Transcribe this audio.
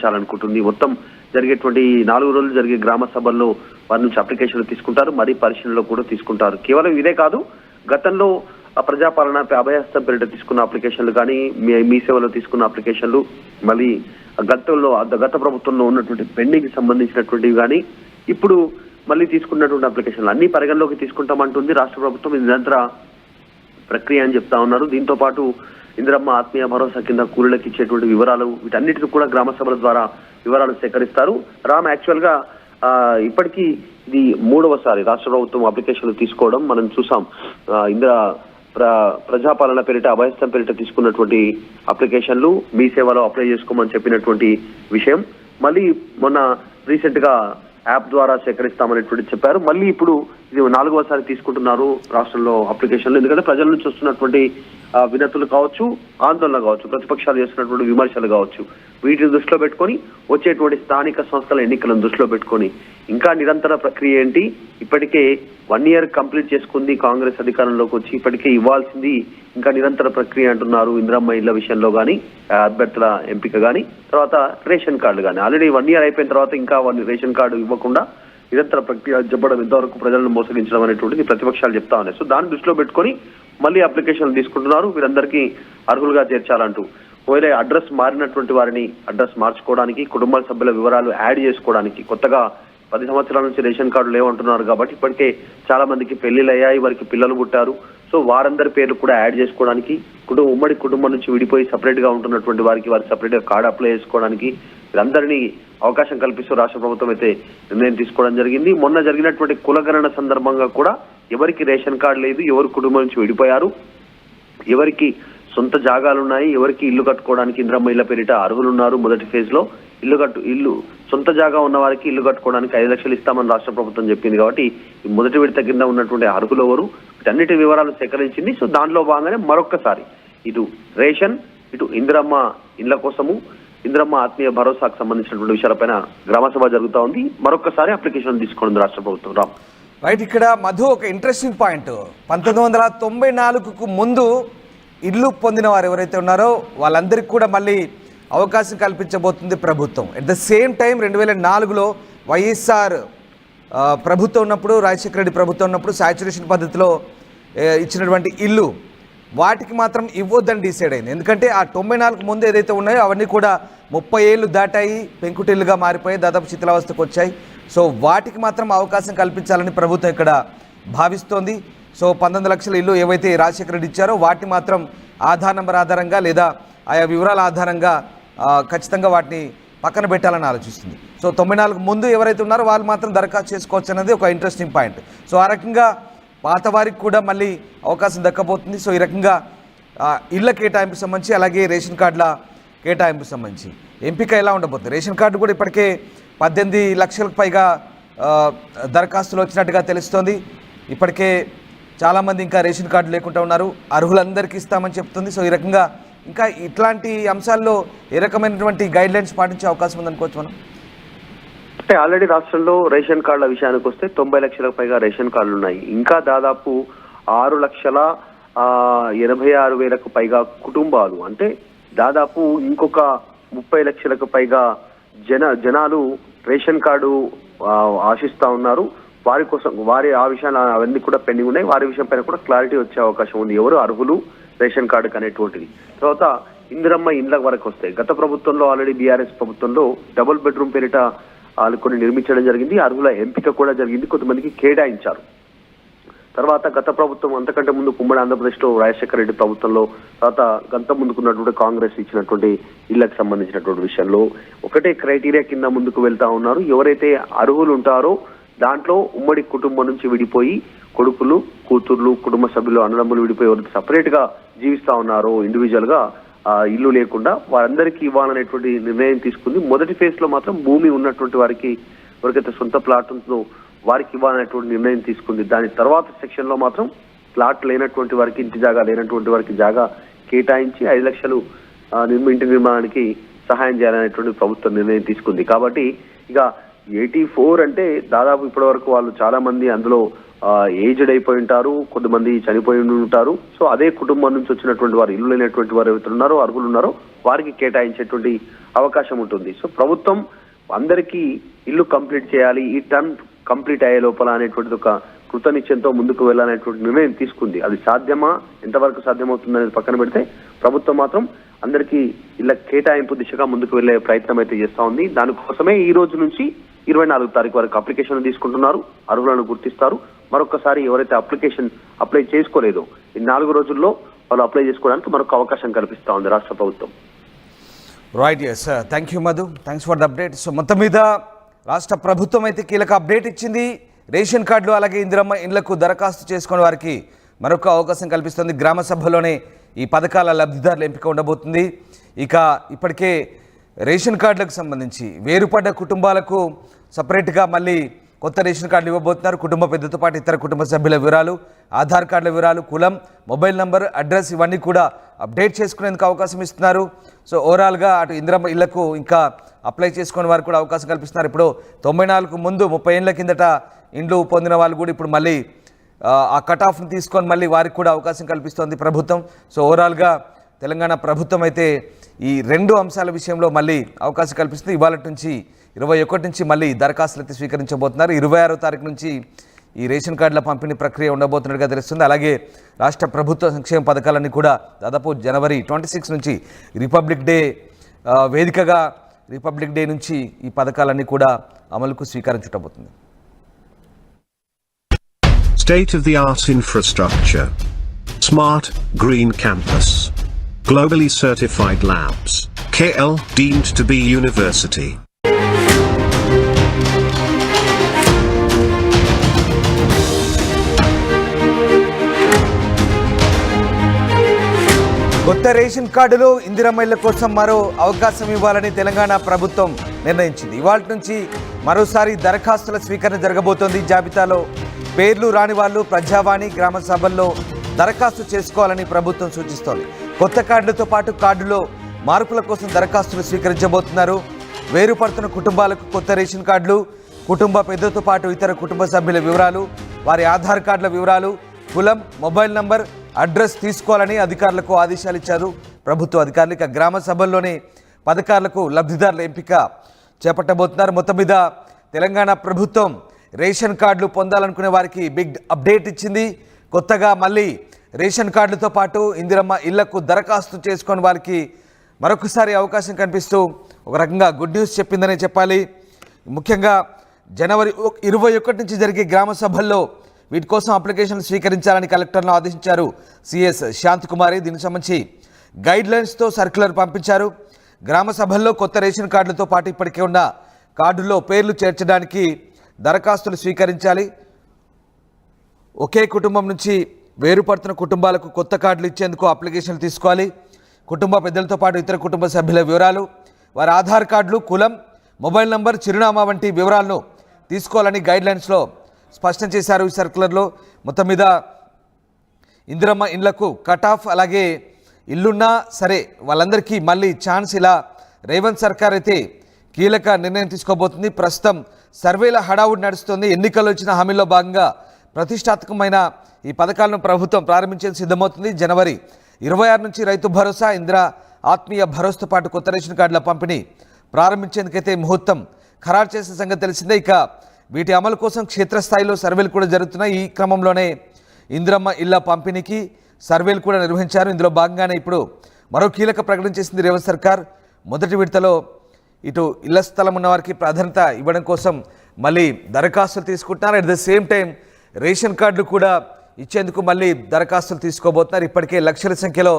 చాలనుకుంటుంది. మొత్తం జరిగేటువంటి 4 రోజులు జరిగే గ్రామ సభల్లో వారి నుంచి అప్లికేషన్లు తీసుకుంటారు, మరి పరిశీలనలో కూడా తీసుకుంటారు. కేవలం ఇదే కాదు, గతంలో ప్రజాపాలనపై అభయహస్తం పేరిట తీసుకున్న అప్లికేషన్లు కానీ, మీ సేవలో తీసుకున్న అప్లికేషన్లు, మళ్ళీ గత ప్రభుత్వంలో ఉన్నటువంటి పెండింగ్ సంబంధించినటువంటివి కానీ, ఇప్పుడు మళ్ళీ తీసుకున్నటువంటి అప్లికేషన్లు అన్ని పరిగణలోకి తీసుకుంటామంటుంది రాష్ట్ర ప్రభుత్వం. ఇది నిరంతర ప్రక్రియ అని చెప్తా ఉన్నారు. దీంతో పాటు ఇందిరమ్మ ఆత్మీయ భరోసా కింద కూలీలకు ఇచ్చేటువంటి వివరాలు, వీటన్నిటిని కూడా గ్రామ సభల ద్వారా వివరాలు సేకరిస్తారు. యాక్చువల్ గా ఇప్పటికీ ఇది 3వసారి రాష్ట్ర ప్రభుత్వం అప్లికేషన్లు తీసుకోవడం మనం చూసాం. ప్రజాపాలన పేరిట అభయస్థం పేరిట తీసుకున్నటువంటి అప్లికేషన్లు మీ సేవలో అప్లై చేసుకోమని చెప్పినటువంటి విషయం, మళ్ళీ మొన్న రీసెంట్ గా యాప్ ద్వారా సేకరిస్తామనేటువంటి చెప్పారు. మళ్ళీ ఇప్పుడు ఇది 4వసారి తీసుకుంటున్నారు రాష్ట్రంలో అప్లికేషన్లు. ఎందుకంటే ప్రజల నుంచి వస్తున్నటువంటి వినతులు కావచ్చు, ఆందోళన కావచ్చు, ప్రతిపక్షాలు చేస్తున్నటువంటి విమర్శలు కావచ్చు, వీటిని దృష్టిలో పెట్టుకొని వచ్చేటువంటి స్థానిక సంస్థల ఎన్నికలను దృష్టిలో పెట్టుకొని ఇంకా నిరంతర ప్రక్రియ ఏంటి, ఇప్పటికే 1 year కంప్లీట్ చేసుకుంది కాంగ్రెస్ అధికారంలోకి వచ్చి, ఇప్పటికే ఇవ్వాల్సింది ఇంకా నిరంతర ప్రక్రియ అంటున్నారు. ఇందిరమ్మ ఇళ్ల విషయంలో కానీ, అభ్యర్థుల ఎంపిక కానీ, తర్వాత రేషన్ కార్డు కానీ. ఆల్రెడీ 1 year అయిపోయిన తర్వాత ఇంకా రేషన్ కార్డు ఇవ్వకుండా నిరంతర ప్రక్రియ చెప్పడం ఎంతవరకు ప్రజలను మోసగించడం అనేటువంటిది ప్రతిపక్షాలు చెప్తా ఉన్నాయి. సో దాన్ని దృష్టిలో పెట్టుకొని మళ్ళీ అప్లికేషన్లు తీసుకుంటున్నారు, వీరందరికీ అర్హులుగా చేర్చాలంటూ. ఒకవేళ అడ్రస్ మారినటువంటి వారిని అడ్రస్ మార్చుకోవడానికి, కుటుంబ సభ్యుల వివరాలు యాడ్ చేసుకోవడానికి, కొత్తగా 10 సంవత్సరాల నుంచి రేషన్ కార్డు లేవంటున్నారు కాబట్టి ఇప్పటికే చాలా మందికి పెళ్లిళ్ళు అయ్యాయి, వారికి పిల్లలు పుట్టారు. సో వారందరి పేర్లు కూడా యాడ్ చేసుకోవడానికి, ఉమ్మడి కుటుంబం నుంచి విడిపోయి సపరేట్ గా ఉంటున్నటువంటి వారికి సపరేట్ గా కార్డు అప్లై చేసుకోవడానికి వీరందరినీ అవకాశం కల్పిస్తూ రాష్ట్ర ప్రభుత్వం అయితే నిర్ణయం తీసుకోవడం జరిగింది. మొన్న జరిగినటువంటి కులగణన సందర్భంగా కూడా ఎవరికి రేషన్ కార్డు లేదు, ఎవరు కుటుంబం నుంచి విడిపోయారు, ఎవరికి సొంత జాగాలున్నాయి, ఎవరికి ఇల్లు కట్టుకోవడానికి ఇందిరమ్మ ఇళ్ల పేరిట అర్హులు ఉన్నారు, మొదటి ఫేజ్ లో ఇల్లు సొంత జాగా ఉన్న వారికి ఇల్లు కట్టుకోవడానికి 5 లక్షలు ఇస్తామని రాష్ట్ర ప్రభుత్వం చెప్పింది. కాబట్టి ఈ మొదటి విడత కింద ఉన్నటువంటి అర్హులు ఎవరు, వీటన్నిటి వివరాలు సేకరించింది. సో దాంట్లో భాగంగానే మరొక్కసారి ఇటు రేషన్, ఇటు ఇందిరమ్మ ఇళ్ల కోసము, ఇందిరమ్మ ఆత్మీయ భరోసాకు సంబంధించినటువంటి విషయాలపైన గ్రామసభ జరుగుతూ ఉంది. మరొకసారి అప్లికేషన్ తీసుకుంది రాష్ట్ర ప్రభుత్వం. రైట్, ఇక్కడ మధు ఒక ఇంట్రెస్టింగ్ పాయింట్, 1994కు ముందు ఇల్లు పొందిన వారు ఎవరైతే ఉన్నారో వాళ్ళందరికీ కూడా మళ్ళీ అవకాశం కల్పించబోతుంది ప్రభుత్వం. అట్ ద సేమ్ టైం 2004లో వైఎస్ఆర్ ప్రభుత్వం ఉన్నప్పుడు, రాజశేఖర రెడ్డి ప్రభుత్వం ఉన్నప్పుడు శాచ్యురేషన్ పద్ధతిలో ఇచ్చినటువంటి ఇల్లు వాటికి మాత్రం ఇవ్వొద్దని డిసైడ్ అయింది. ఎందుకంటే ఆ 94కు ముందు ఏదైతే ఉన్నాయో అవన్నీ కూడా 30 ఏళ్ళు దాటాయి, పెంకుటిల్లుగా మారిపోయి దాదాపు శిథిలావస్థకు వచ్చాయి. సో వాటికి మాత్రం అవకాశం కల్పించాలని ప్రభుత్వం ఇక్కడ భావిస్తోంది. సో 19 లక్షల ఇల్లు ఏవైతే రాజశేఖర రెడ్డి ఇచ్చారో వాటిని మాత్రం ఆధార్ నెంబర్ ఆధారంగా లేదా ఆయా వివరాల ఆధారంగా ఖచ్చితంగా వాటిని పక్కన పెట్టాలని ఆలోచిస్తుంది. సో 94కు ముందు ఎవరైతే ఉన్నారో వాళ్ళు మాత్రం దరఖాస్తు చేసుకోవచ్చు అనేది ఒక ఇంట్రెస్టింగ్ పాయింట్. సో ఆ రకంగా పాత వారికి కూడా మళ్ళీ అవకాశం దక్కబోతుంది. సో ఈ రకంగా ఇళ్ల కేటాయింపుకు సంబంధించి, అలాగే రేషన్ కార్డుల కేటాయింపుకు సంబంధించి ఎంపిక ఎలా ఉండబోతుంది. రేషన్ కార్డు కూడా ఇప్పటికే 18 లక్షలకు పైగా దరఖాస్తులు వచ్చినట్టుగా తెలుస్తోంది. ఇప్పటికే చాలామంది ఇంకా రేషన్ కార్డు లేకుండా ఉన్నారు, అర్హులందరికీ ఇస్తామని చెప్తుంది. సో ఈ రకంగా ఇంకా ఇట్లాంటి అంశాల్లో ఏ రకమైనటువంటి గైడ్ లైన్స్ పాటించే అవకాశం ఉందనుకోవచ్చు మనం. అంటే ఆల్రెడీ రాష్ట్రంలో రేషన్ కార్డుల విషయానికి వస్తే 90 లక్షలకు పైగా రేషన్ కార్డులు ఉన్నాయి. ఇంకా దాదాపు 6,86,000కు పైగా కుటుంబాలు, అంటే దాదాపు ఇంకొక 30 లక్షలకు పైగా జనాలు రేషన్ కార్డు ఆశిస్తా ఉన్నారు. వారి కోసం ఆ విషయాలు అవన్నీ కూడా పెండింగ్ ఉన్నాయి. వారి విషయం పైన కూడా క్లారిటీ వచ్చే అవకాశం ఉంది, ఎవరు అర్హులు రేషన్ కార్డుకి అనేటువంటిది. తర్వాత ఇందిరమ్మ ఇండ్ల వరకు వస్తే గత ప్రభుత్వంలో ఆల్రెడీ బీఆర్ఎస్ ప్రభుత్వంలో డబుల్ బెడ్రూమ్ పేరిట వాళ్ళు కొన్ని నిర్మించడం జరిగింది, అర్హుల ఎంపిక కూడా జరిగింది, కొంతమందికి కేటాయించారు. తర్వాత గత ప్రభుత్వం అంతకంటే ముందు ఉమ్మడి ఆంధ్రప్రదేశ్లో రాజశేఖర రెడ్డి ప్రభుత్వంలో, తర్వాత గంత ముందుకున్నటువంటి కాంగ్రెస్ ఇచ్చినటువంటి ఇళ్లకు సంబంధించినటువంటి విషయంలో ఒకటే క్రైటీరియా కింద ముందుకు వెళ్తా ఉన్నారు. ఎవరైతే అర్హులు ఉంటారో దాంట్లో ఉమ్మడి కుటుంబం నుంచి విడిపోయి కొడుకులు, కూతుర్లు, కుటుంబ సభ్యులు, అన్నదమ్ములు విడిపోయి ఎవరైతే సపరేట్ గా జీవిస్తా ఉన్నారో ఇండివిజువల్ గా ఇల్లు లేకుండా వారందరికీ ఇవ్వాలనేటువంటి నిర్ణయం తీసుకుంది. మొదటి ఫేజ్ లో మాత్రం భూమి ఉన్నటువంటి వారికి, ఎవరికైతే సొంత ప్లాట్ ఉంటుందో వారికి ఇవ్వాలనేటువంటి నిర్ణయం తీసుకుంది. దాని తర్వాత సెక్షన్ లో మాత్రం ప్లాట్ లేనటువంటి వారికి, ఇంటి జాగా లేనటువంటి వారికి జాగా కేటాయించి 5 లక్షలు ఇంటి నిర్మాణానికి సహాయం చేయాలనేటువంటి ప్రభుత్వం నిర్ణయం తీసుకుంది. కాబట్టి ఇక 84 అంటే దాదాపు ఇప్పటి వరకు వాళ్ళు చాలా మంది అందులో ఏజ్డ్ అయిపోయి ఉంటారు, కొంతమంది చనిపోయి ఉంటారు. సో అదే కుటుంబం నుంచి వచ్చినటువంటి వారు, ఇల్లు లేనటువంటి వారు ఎవరైతే ఉన్నారో, అర్హులు ఉన్నారో వారికి కేటాయించేటువంటి అవకాశం ఉంటుంది. సో ప్రభుత్వం అందరికీ ఇల్లు కంప్లీట్ చేయాలి, ఈ టర్మ్ కంప్లీట్ అయ్యే లోపల అనేటువంటిది ఒక కృతనిశ్చయంతో ముందుకు వెళ్ళాలనేటువంటి నిర్ణయం తీసుకుంది. అది సాధ్యమా, ఎంతవరకు సాధ్యమవుతుందనేది పక్కన పెడితే ప్రభుత్వం మాత్రం అందరికీ ఇళ్ల కేటాయింపు దిశగా ముందుకు వెళ్లే ప్రయత్నం అయితే చేస్తా ఉంది. దానికోసమే ఈ రోజు నుంచి 24 తారీఖు వరకు అప్లికేషన్ తీసుకుంటున్నారు, అర్హులను గుర్తిస్తారు. మరొకసారి ఎవరైతే అప్లై చేసుకోలేదో ఈ 4 రోజుల్లో వాళ్ళు అప్లై చేసుకోవడానికి మరొక అవకాశం కల్పిస్తా ఉంది రాష్ట్ర ప్రభుత్వం. Right, yes, thank you Madhu, thanks for the update. So మొత్తం మీద రాష్ట్ర ప్రభుత్వం అయితే కీలక అప్డేట్ ఇచ్చింది. రేషన్ కార్డులు అలాగే ఇందిరమ్మ ఇండ్లకు దరఖాస్తు చేసుకునే వారికి మరొక అవకాశం కల్పిస్తుంది. గ్రామ సభలోనే ఈ పథకాల లబ్ధిదారుల ఎంపిక ఉండబోతుంది. ఇక ఇప్పటికే రేషన్ కార్డులకు సంబంధించి వేరుపడ్డ కుటుంబాలకు సపరేట్గా మళ్ళీ కొత్త రేషన్ కార్డులు ఇవ్వబోతున్నారు. కుటుంబ పెద్దతో పాటు ఇతర కుటుంబ సభ్యుల వివరాలు, ఆధార్ కార్డుల వివరాలు, కులం, మొబైల్ నంబర్, అడ్రస్ ఇవన్నీ కూడా అప్డేట్ చేసుకునేందుకు అవకాశం ఇస్తున్నారు. సో ఓవరాల్గా అటు ఇందిరమ్మ ఇళ్లకు ఇంకా అప్లై చేసుకునే వారికి కూడా అవకాశం కల్పిస్తున్నారు. ఇప్పుడు 94కు ముందు 30 ఏళ్ల కిందట ఇండ్లు పొందిన వాళ్ళు కూడా ఇప్పుడు మళ్ళీ ఆ కట్ ఆఫ్ని తీసుకొని మళ్ళీ వారికి కూడా అవకాశం కల్పిస్తోంది ప్రభుత్వం. సో ఓవరాల్గా తెలంగాణ ప్రభుత్వం అయితే ఈ 2 అంశాల విషయంలో మళ్ళీ అవకాశం కల్పిస్తుంది. ఇవాళ నుంచి 21 నుంచి మళ్ళీ దరఖాస్తులు అయితే స్వీకరించబోతున్నారు. 26వ తారీఖు నుంచి ఈ రేషన్ కార్డుల పంపిణీ ప్రక్రియ ఉండబోతున్నట్టుగా తెలుస్తుంది. అలాగే రాష్ట్ర ప్రభుత్వ సంక్షేమ పథకాలన్నీ కూడా దాదాపు జనవరి 26 నుంచి రిపబ్లిక్ డే వేదికగా రిపబ్లిక్ డే నుంచి ఈ పథకాలన్నీ కూడా అమలుకు స్వీకరించబోతుంది. State-of-the-art infrastructure. Smart, green campus. Globally certified labs. KL deemed to be university. కొత్త రేషన్ కార్డులో ఇందిరమ్మ ఇళ్ల కోసం మరో అవకాశం ఇవ్వాలని తెలంగాణ ప్రభుత్వం నిర్ణయించింది. ఇవాళ నుంచి మరోసారి దరఖాస్తుల స్వీకరణ జరగబోతోంది. జాబితాలో పేర్లు రాని వాళ్ళు ప్రజావాణి, గ్రామ సభల్లో దరఖాస్తు చేసుకోవాలని ప్రభుత్వం సూచిస్తోంది. కొత్త కార్డులతో పాటు కార్డులో మార్పుల కోసం దరఖాస్తులు స్వీకరించబోతున్నారు. వేరుపడుతున్న కుటుంబాలకు కొత్త రేషన్ కార్డులు, కుటుంబ పెద్దతో పాటు ఇతర కుటుంబ సభ్యుల వివరాలు, వారి ఆధార్ కార్డుల వివరాలు, కులం, మొబైల్ నంబర్, అడ్రస్ తీసుకోవాలని అధికారులకు ఆదేశాలు ఇచ్చారు ప్రభుత్వ అధికారులు. ఇక గ్రామ సభల్లోనే పథకాలకు లబ్ధిదారుల ఎంపిక చేపట్టబోతున్నారు. మొత్తం మీద తెలంగాణ ప్రభుత్వం రేషన్ కార్డులు పొందాలనుకునే వారికి బిగ్ అప్డేట్ ఇచ్చింది. కొత్తగా మళ్ళీ రేషన్ కార్డులతో పాటు ఇందిరమ్మ ఇళ్లకు దరఖాస్తు చేసుకునే వారికి మరొకసారి అవకాశం కనిపిస్తూ ఒక రకంగా గుడ్ న్యూస్ చెప్పిందనే చెప్పాలి. ముఖ్యంగా జనవరి 21 నుంచి జరిగే గ్రామ సభల్లో వీటి కోసం అప్లికేషన్లు స్వీకరించాలని కలెక్టర్ను ఆదేశించారు సిఎస్ శాంతకుమారి. దీనికి సంబంధించి గైడ్లైన్స్తో సర్క్యులర్ పంపించారు. గ్రామ సభల్లో కొత్త రేషన్ కార్డులతో పాటు ఇప్పటికే ఉన్న కార్డుల్లో పేర్లు చేర్చడానికి దరఖాస్తులు స్వీకరించాలి. ఒకే కుటుంబం నుంచి వేరుపడుతున్న కుటుంబాలకు కొత్త కార్డులు ఇచ్చేందుకు అప్లికేషన్లు తీసుకోవాలి. కుటుంబ పెద్దలతో పాటు ఇతర కుటుంబ సభ్యుల వివరాలు, వారి ఆధార్ కార్డులు, కులం, మొబైల్ నంబర్, చిరునామా వంటి వివరాలను తీసుకోవాలని గైడ్లైన్స్లో స్పష్టం చేశారు. ఈ సర్క్యులర్లో మొత్తం మీద ఇందిరమ్మ ఇండ్లకు కట్ ఆఫ్, అలాగే ఇల్లున్నా సరే వాళ్ళందరికీ మళ్ళీ ఛాన్స్, ఇలా రేవంత్ సర్కార్ అయితే కీలక నిర్ణయం తీసుకోబోతుంది. ప్రస్తుతం సర్వేల హడావుడి నడుస్తుంది. ఎన్నికల్లో ఇచ్చిన హామీల్లో భాగంగా ప్రతిష్టాత్మకమైన ఈ పథకాలను ప్రభుత్వం ప్రారంభించేందుకు సిద్ధమవుతుంది. జనవరి 26 నుంచి రైతు భరోసా, ఇందిరా ఆత్మీయ భరోసాతో పాటు కొత్త రేషన్ కార్డుల పంపిణీ ప్రారంభించేందుకైతే ముహూర్తం ఖరారు చేసిన సంగతి తెలిసిందే. ఇక వీటి అమలు కోసం క్షేత్రస్థాయిలో సర్వేలు కూడా జరుగుతున్నాయి. ఈ క్రమంలోనే ఇందిరమ్మ ఇళ్ల పంపిణీకి సర్వేలు కూడా నిర్వహించారు. ఇందులో భాగంగానే ఇప్పుడు మరో కీలక ప్రకటన చేసింది రేవంత్ సర్కార్. మొదటి విడతలో ఇటు ఇళ్ల స్థలం ఉన్న వారికి ప్రాధాన్యత ఇవ్వడం కోసం మళ్ళీ దరఖాస్తులు తీసుకుంటున్నారు. At the same time ration కార్డులు కూడా ఇచ్చేందుకు మళ్ళీ దరఖాస్తులు తీసుకోబోతున్నారు. ఇప్పటికే లక్షల సంఖ్యలో